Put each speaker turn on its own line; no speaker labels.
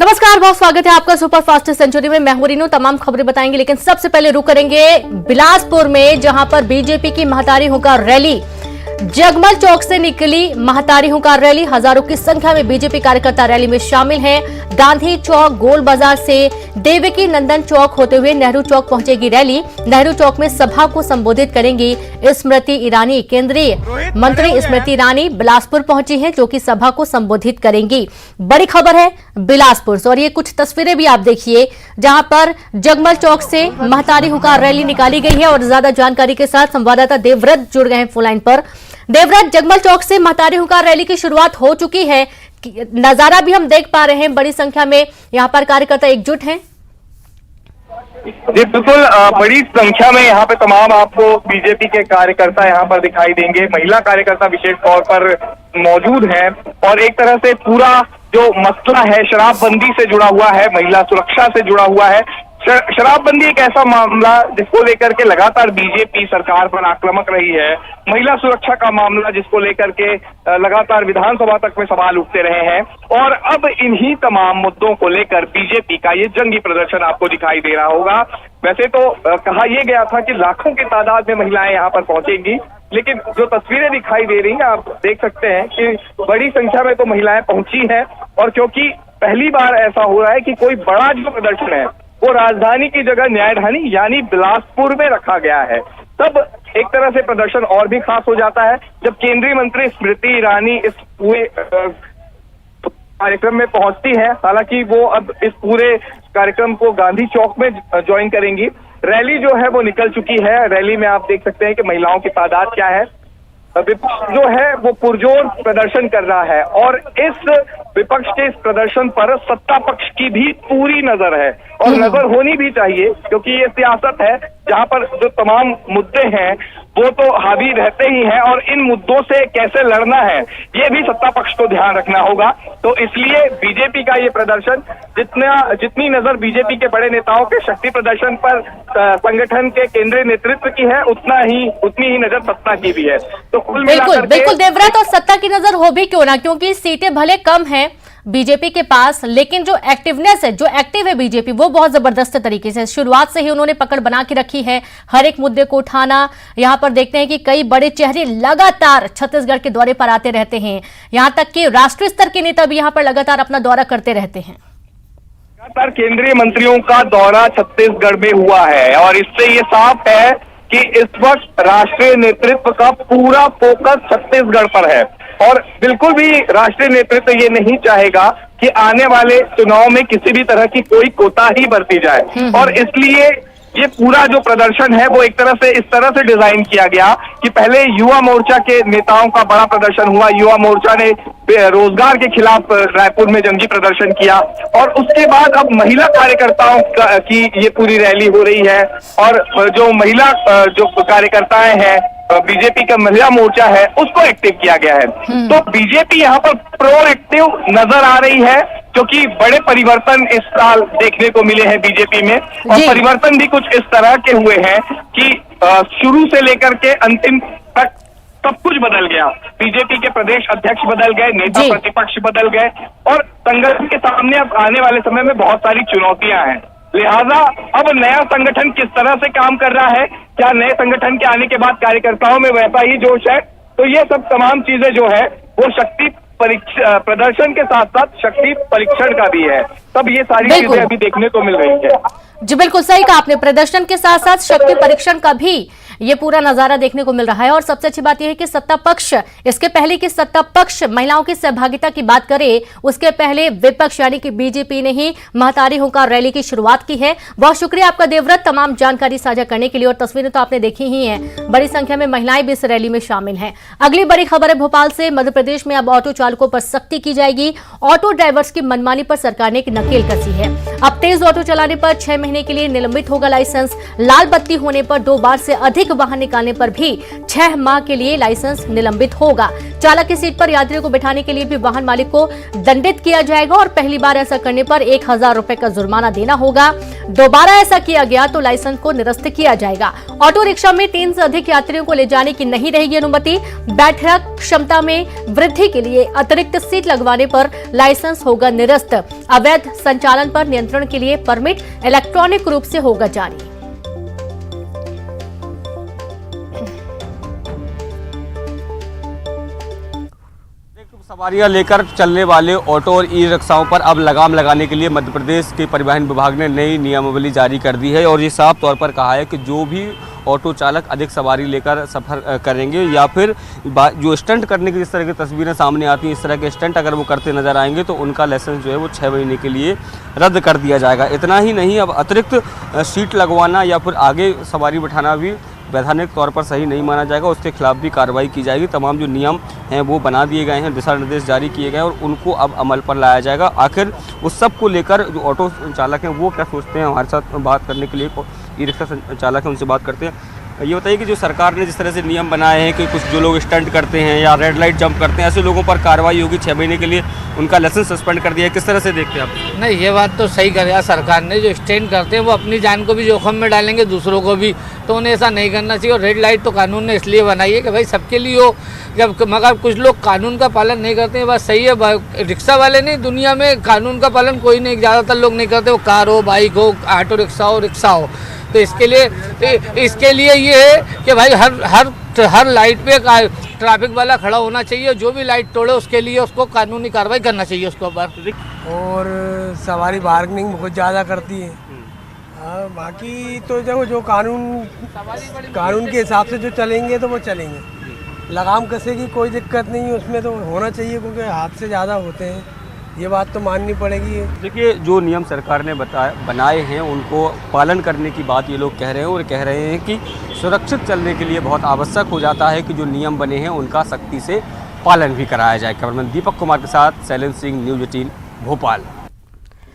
नमस्कार, बहुत स्वागत है आपका सुपर फास्ट सेंचुरी में। मैं हूं रीनू। तमाम खबरें बताएंगे, लेकिन सबसे पहले रुक करेंगे बिलासपुर में, जहां पर बीजेपी की महतारी होकर रैली। जगमल चौक से निकली महतारी होकर रैली। हजारों की संख्या में बीजेपी कार्यकर्ता रैली में शामिल हैं। गांधी चौक, गोल बाजार से देवकी नंदन चौक होते हुए नेहरू चौक पहुंचेगी रैली। नेहरू चौक में सभा को संबोधित करेंगी स्मृति ईरानी। केंद्रीय मंत्री स्मृति ईरानी बिलासपुर पहुंची हैं, जो कि सभा को संबोधित करेंगी। बड़ी खबर है बिलासपुर से, और ये कुछ तस्वीरें भी आप देखिए, जहां पर जगमल चौक से महतारी होकर रैली निकाली गई है। और ज्यादा जानकारी के साथ संवाददाता देवव्रत जुड़ गए हैं फोन लाइन पर। देवव्रत, जगमल चौक से महतारी होकर रैली की शुरुआत हो चुकी है, नजारा भी हम देख पा रहे हैं, बड़ी संख्या में यहाँ पर कार्यकर्ता एकजुट हैं।
जी बिल्कुल, बड़ी संख्या में यहाँ पे तमाम आपको बीजेपी के कार्यकर्ता यहाँ पर दिखाई देंगे। महिला कार्यकर्ता विशेष तौर पर मौजूद हैं और एक तरह से पूरा जो मसला है शराबबंदी से जुड़ा हुआ है, महिला सुरक्षा से जुड़ा हुआ है। शराबबंदी एक ऐसा मामला जिसको लेकर के लगातार बीजेपी सरकार पर आक्रामक रही है। महिला सुरक्षा का मामला जिसको लेकर के लगातार विधानसभा तक में सवाल उठते रहे हैं। और अब इन्हीं तमाम मुद्दों को लेकर बीजेपी का ये जंगी प्रदर्शन आपको दिखाई दे रहा होगा। वैसे तो कहा यह गया था कि लाखों की तादाद में महिलाएं यहाँ पर पहुंचेंगी, लेकिन जो तस्वीरें दिखाई दे रही हैं आप देख सकते हैं कि बड़ी संख्या में तो महिलाएं पहुंची हैं। और क्योंकि पहली बार ऐसा हो रहा है कि कोई बड़ा जो प्रदर्शन है वो राजधानी की जगह न्यायधानी यानी बिलासपुर में रखा गया है, तब एक तरह से प्रदर्शन और भी खास हो जाता है। जब केंद्रीय मंत्री स्मृति ईरानी इस पूरे कार्यक्रम में पहुंचती है, हालांकि वो अब इस पूरे कार्यक्रम को गांधी चौक में ज्वाइन करेंगी। रैली जो है वो निकल चुकी है। रैली में आप देख सकते हैं कि महिलाओं की तादाद क्या है। विपक्ष जो है वो पुरजोर प्रदर्शन कर रहा है और इस विपक्ष के इस प्रदर्शन पर सत्ता पक्ष की भी पूरी नजर है और नजर होनी भी चाहिए, क्योंकि ये सियासत है जहां पर जो तमाम मुद्दे हैं वो तो हावी रहते ही हैं और इन मुद्दों से कैसे लड़ना है ये भी सत्ता पक्ष को ध्यान रखना होगा। तो इसलिए बीजेपी का ये प्रदर्शन जितनी नजर बीजेपी के बड़े नेताओं के शक्ति प्रदर्शन पर संगठन के केंद्रीय नेतृत्व की है, उतनी ही नजर सत्ता की भी है। तो कुल
बिल्कुल बिल्कुल देवव्रत, और सत्ता की नजर हो भी क्यों ना, क्योंकि सीटें भले कम हैं बीजेपी के पास, लेकिन जो एक्टिवनेस है, जो एक्टिव है बीजेपी, वो बहुत जबरदस्त तरीके से शुरुआत से ही उन्होंने पकड़ बना के रखी है। हर एक मुद्दे को उठाना। यहां पर देखते हैं कि कई बड़े चेहरे लगातार छत्तीसगढ़ के दौरे पर आते रहते हैं। यहां तक कि राष्ट्रीय स्तर के नेता भी यहां पर लगातार अपना दौरा करते रहते हैं।
लगातार केंद्रीय मंत्रियों का दौरा छत्तीसगढ़ में हुआ है और इससे ये साफ है कि इस वक्त राष्ट्रीय नेतृत्व का पूरा फोकस छत्तीसगढ़ पर है। और बिल्कुल भी राष्ट्रीय नेतृत्व ये नहीं चाहेगा कि आने वाले चुनाव में किसी भी तरह की कोई कोताही बरती जाए। और इसलिए ये पूरा जो प्रदर्शन है वो एक तरह से इस तरह से डिजाइन किया गया कि पहले युवा मोर्चा के नेताओं का बड़ा प्रदर्शन हुआ। युवा मोर्चा ने रोजगार के खिलाफ रायपुर में जंगी प्रदर्शन किया और उसके बाद अब महिला कार्यकर्ताओं की ये पूरी रैली हो रही है। और जो महिला जो कार्यकर्ताएं हैं, बीजेपी का महिला मोर्चा है, उसको एक्टिव किया गया है। तो बीजेपी यहाँ पर प्रोएक्टिव नजर आ रही है, क्योंकि बड़े परिवर्तन इस साल देखने को मिले हैं बीजेपी में। और परिवर्तन भी कुछ इस तरह के हुए हैं कि शुरू से लेकर के अंतिम तक सब कुछ बदल गया। बीजेपी के प्रदेश अध्यक्ष बदल गए, नेता प्रतिपक्ष बदल गए और संगठन के सामने अब आने वाले समय में बहुत सारी चुनौतियां हैं। लिहाजा अब नया संगठन किस तरह से काम कर रहा है, क्या नए संगठन के आने के बाद कार्यकर्ताओं में वैसा ही जोश है, तो ये सब तमाम चीजें जो है वो शक्ति प्रदर्शन के साथ साथ शक्ति परीक्षण का भी है। तब ये सारी चीजें अभी देखने को मिल रही है।
जी बिल्कुल सही कहा आपने, प्रदर्शन के साथ साथ शक्ति परीक्षण का भी ये पूरा नजारा देखने को मिल रहा है। और सबसे अच्छी बात यह है कि सत्ता पक्ष, इसके पहले कि सत्ता पक्ष महिलाओं की सहभागिता की बात करे, उसके पहले विपक्ष यानी कि बीजेपी ने ही महतारी होकर रैली की शुरुआत की है। बहुत शुक्रिया आपका देवव्रत, तमाम जानकारी साझा करने के लिए। और तस्वीरें तो आपने देखी ही हैं, बड़ी संख्या में महिलाएं भी इस रैली में शामिल हैं। अगली बड़ी खबर है भोपाल से। मध्य प्रदेश में अब ऑटो चालकों पर सख्ती की जाएगी। ऑटो ड्राइवर्स की मनमानी पर सरकार ने एक नकेल कसी है। अब तेज ऑटो चलाने पर 6 महीने के लिए निलंबित होगा लाइसेंस। लाल बत्ती होने पर 2 बार से अधिक वाहन निकालने पर भी 6 माह के लिए लाइसेंस निलंबित होगा। चालक की सीट पर यात्रियों को बैठाने के लिए भी वाहन मालिक को दंडित किया जाएगा और पहली बार ऐसा करने पर 1000 रुपए का जुर्माना देना होगा। दोबारा ऐसा किया गया तो लाइसेंस को निरस्त किया जाएगा। ऑटो रिक्शा में 3 से अधिक यात्रियों को ले जाने की नहीं रहेगी अनुमति। बैठक क्षमता में वृद्धि के लिए अतिरिक्त सीट लगवाने पर लाइसेंस होगा निरस्त। अवैध संचालन पर नियंत्रण के लिए परमिट इलेक्ट्रॉनिक रूप से होगा जारी।
सवारियां लेकर चलने वाले ऑटो और ई रिक्शाओं पर अब लगाम लगाने के लिए मध्य प्रदेश के परिवहन विभाग ने नई नियमावली जारी कर दी है और ये साफ तौर पर कहा है कि जो भी ऑटो चालक अधिक सवारी लेकर सफ़र करेंगे या फिर जो स्टंट करने की जिस तरह की तस्वीरें सामने आती हैं, इस तरह के स्टंट अगर वो करते नजर आएंगे तो उनका लाइसेंस जो है वो 6 महीने के लिए रद्द कर दिया जाएगा। इतना ही नहीं, अब अतिरिक्त सीट लगवाना या फिर आगे सवारी बिठाना भी वैधानिक तौर पर सही नहीं माना जाएगा, उसके खिलाफ भी कार्रवाई की जाएगी। तमाम जो नियम हैं वो बना दिए गए हैं, दिशा निर्देश जारी किए गए हैं और उनको अब अमल पर लाया जाएगा। आखिर उस सब को लेकर जो ऑटो चालक हैं वो क्या सोचते हैं, हमारे साथ बात करने के लिए ई रिक्शा चालक हैं, उनसे बात करते हैं। ये बताइए कि जो सरकार ने जिस तरह से नियम बनाए हैं कि कुछ जो लोग स्टंट करते हैं या रेड लाइट जंप करते हैं, ऐसे लोगों पर कार्रवाई होगी, 6 महीने के लिए उनका लाइसेंस सस्पेंड कर दिया है, किस तरह से देखते हैं आप?
नहीं, ये बात तो सही कर सरकार ने। जो स्टैंड करते हैं वो अपनी जान को भी जोखिम में डालेंगे, दूसरों को भी, तो उन्हें ऐसा नहीं करना चाहिए। और रेड लाइट तो कानून ने इसलिए बनाई है कि भाई सबके लिए हो, जब मगर कुछ लोग कानून का पालन नहीं करते हैं, बात सही है। रिक्शा वाले नहीं, दुनिया में कानून का पालन कोई नहीं, ज़्यादातर लोग नहीं करते, वो कार हो, बाइक हो, ऑटो रिक्शा हो। तो इसके लिए ये है कि भाई हर लाइट पे ट्रैफिक वाला खड़ा होना चाहिए, जो भी लाइट तोड़े उसके लिए उसको कानूनी कार्रवाई करना चाहिए उसके ऊपर।
और सवारी बार्गेनिंग बहुत ज़्यादा करती है। हाँ, बाकी तो देखो जो कानून के हिसाब से जो चलेंगे तो वो चलेंगे। लगाम कसेगी कोई दिक्कत नहीं है, उसमें तो होना चाहिए क्योंकि हाथ से ज़्यादा होते हैं, ये बात तो माननी पड़ेगी।
देखिए, जो नियम सरकार ने बनाए हैं उनको पालन करने की बात ये लोग कह रहे हैं और कह रहे हैं कि सुरक्षित चलने के लिए बहुत आवश्यक हो जाता है कि जो नियम बने हैं उनका सख्ती से पालन भी कराया जाए। कैमरामैन दीपक कुमार के साथ शैलेंद्र सिंह, न्यूज़ 18 भोपाल।